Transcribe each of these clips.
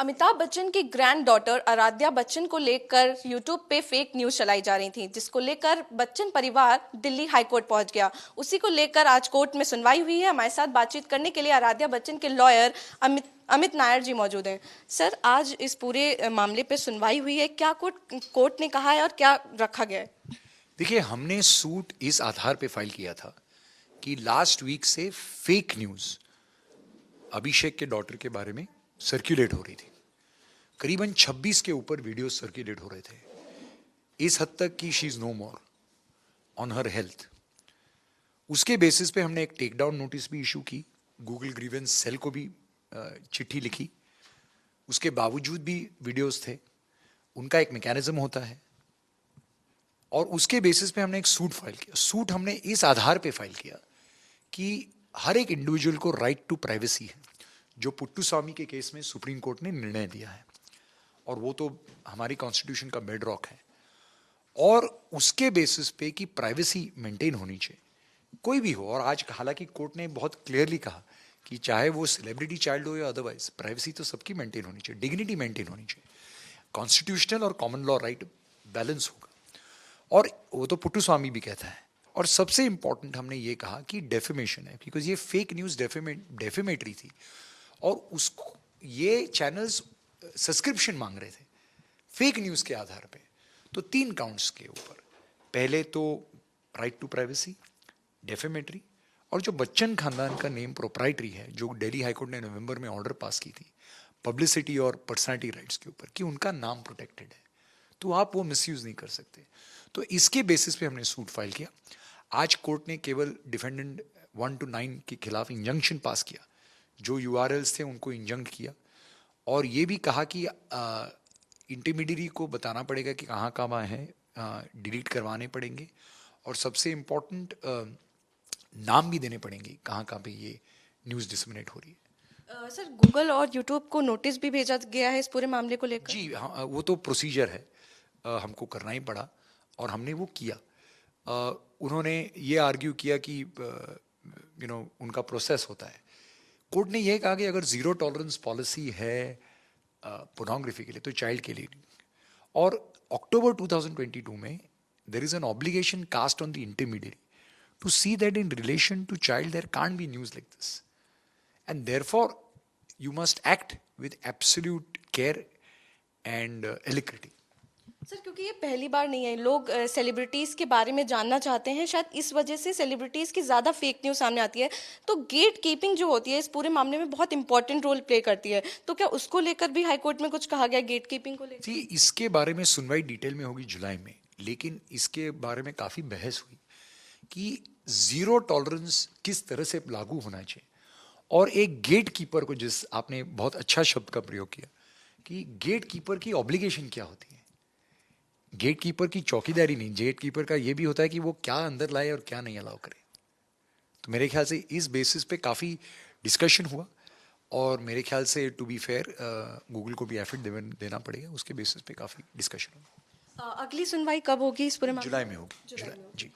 अमिताभ बच्चन की grand daughter Aaradhya Bachchan को लेकर यूट्यूब पे फेक न्यूज चलाई जा रही थी, जिसको लेकर बच्चन परिवार दिल्ली हाई कोर्ट पहुंच गया। उसी को लेकर आज कोर्ट में सुनवाई हुई है। हमारे साथ बातचीत करने के लिए आराध्या बच्चन के लॉयर अमित नायर जी मौजूद हैं। सर, आज इस पूरे मामले पे सुनवाई हुई है, क्या कोर्ट ने कहा है और क्या रखा गया है? देखिए, हमने सूट इस आधार पे फाइल किया था कि लास्ट वीक से फेक न्यूज अभिषेक के डॉटर के बारे में सर्कुलेट हो रही थी। करीबन 26 के ऊपर वीडियो सर्कुलेट हो रहे थे, इस हद तक कि she is no more on her health. उसके बेसिस पे हमने एक टेक डाउन नोटिस भी इशू की, गूगल ग्रीवेंस सेल को भी चिट्ठी लिखी। उसके बावजूद भी वीडियोस थे, उनका एक मैकेनिज्म होता है, और उसके बेसिस पे हमने एक सूट फाइल किया। सूट हमने इस आधार पे फाइल किया कि हर एक इंडिविजुअल को राइट टू प्राइवेसी है, जो पुट्टुस्वामी के केस में सुप्रीम कोर्ट ने निर्णय दिया है, और वो तो हमारी कॉन्स्टिट्यूशन का बेड रॉक है। और उसके बेसिस पे कि प्राइवेसी मेंटेन होनी चाहिए, कोई भी हो। और आज हालांकि कोर्ट ने बहुत क्लियरली कहा कि चाहे वो सेलिब्रिटी चाइल्ड हो या अदरवाइज, प्राइवेसी तो सबकी मेंटेन होनी चाहिए, डिग्निटी मेंटेन होनी चाहिए, कॉन्स्टिट्यूशनल और कॉमन लॉ राइट बैलेंस होगा। और वो तो पुट्टुस्वामी भी कहता है। और सबसे इंपॉर्टेंट हमने ये कहा कि डेफेमेशन है, बिकॉज ये फेक न्यूज डेफेमेटरी थी, और उसको ये चैनल्स सब्सक्रिप्शन मांग रहे थे फेक न्यूज के आधार पे। तो 3 काउंट्स के ऊपर, पहले तो राइट टू प्राइवेसी, डेफेमेटरी, और जो बच्चन खानदान का नेम प्रोप्राइटरी है, जो दिल्ली हाईकोर्ट ने नवंबर में ऑर्डर पास की थी पब्लिसिटी और पर्सनालिटी राइट्स के ऊपर, कि उनका नाम प्रोटेक्टेड है, तो आप वो मिसयूज नहीं कर सकते। तो इसके बेसिस पे हमने सूट फाइल किया। आज कोर्ट ने केवल डिफेंडेंट 1 to 9 के खिलाफ इंजंक्शन पास किया, जो यूआरएल्स थे उनको इंजंक्ट किया, और ये भी कहा कि इंटरमीडियरी को बताना पड़ेगा कि कहाँ कहाँ है, डिलीट करवाने पड़ेंगे, और सबसे इम्पोर्टेंट नाम भी देने पड़ेंगे कहाँ कहाँ पे ये न्यूज़ डिसमिनेट हो रही है। सर, गूगल और यूट्यूब को नोटिस भी भेजा गया है इस पूरे मामले को लेकर? जी हाँ, वो तो प्रोसीजर है, हमको करना ही पड़ा और हमने वो किया। उन्होंने ये आर्ग्यू किया कि उनका प्रोसेस होता है। कोर्ट ने यह कहा कि अगर जीरो टॉलरेंस पॉलिसी है पोर्नोग्राफी के लिए, तो चाइल्ड के लिए नहीं। और अक्टूबर 2022 में there is an obligation cast on the intermediate to see that in relation to child there can't be news like this, and therefore you must act with absolute care and alacrity. Sir, क्योंकि ये पहली बार नहीं है, लोग celebrities के बारे में जानना चाहते हैं, शायद इस वजह से सेलिब्रिटीज़ की ज़्यादा फेक न्यूज़ सामने आती है। तो गेट कीपिंग जो होती है इस पूरे मामले में बहुत इंपॉर्टेंट रोल प्ले करती है, तो क्या उसको लेकर भी हाई कोर्ट में कुछ कहा गया गेट कीपिंग को लेकर? जी, इसके बारे में सुनवाई डिटेल में होगी जुलाई में, लेकिन इसके बारे में काफ़ी बहस हुई कि जीरो टॉलरेंस किस तरह से लागू होना चाहिए, और एक गेट कीपर को, जिस आपने बहुत अच्छा शब्द का प्रयोग किया कि गेट कीपर की ऑब्लिगेशन क्या होती है। गेट कीपर की चौकीदारी नहीं, गेट कीपर का ये भी होता है कि वो क्या अंदर लाए और क्या नहीं अलाउ करे। तो मेरे ख्याल से इस बेसिस पे काफ़ी डिस्कशन हुआ, और मेरे ख्याल से टू बी फेयर गूगल को भी एफर्ट देना पड़ेगा, उसके बेसिस पे काफ़ी डिस्कशन हुआ। अगली सुनवाई कब होगी इस पूरे मामले? जुलाई में होगी। जुलाई, जी।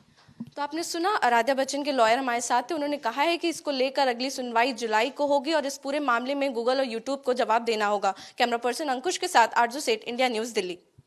तो आपने सुना, आराध्या बच्चन के लॉयर हमारे साथ थे, उन्होंने कहा है कि इसको लेकर अगली सुनवाई जुलाई को होगी, और इस पूरे मामले में गूगल और यूट्यूब को जवाब देना होगा। कैमरा पर्सन अंकुश के साथ आरजू सेठ, इंडिया न्यूज़, दिल्ली।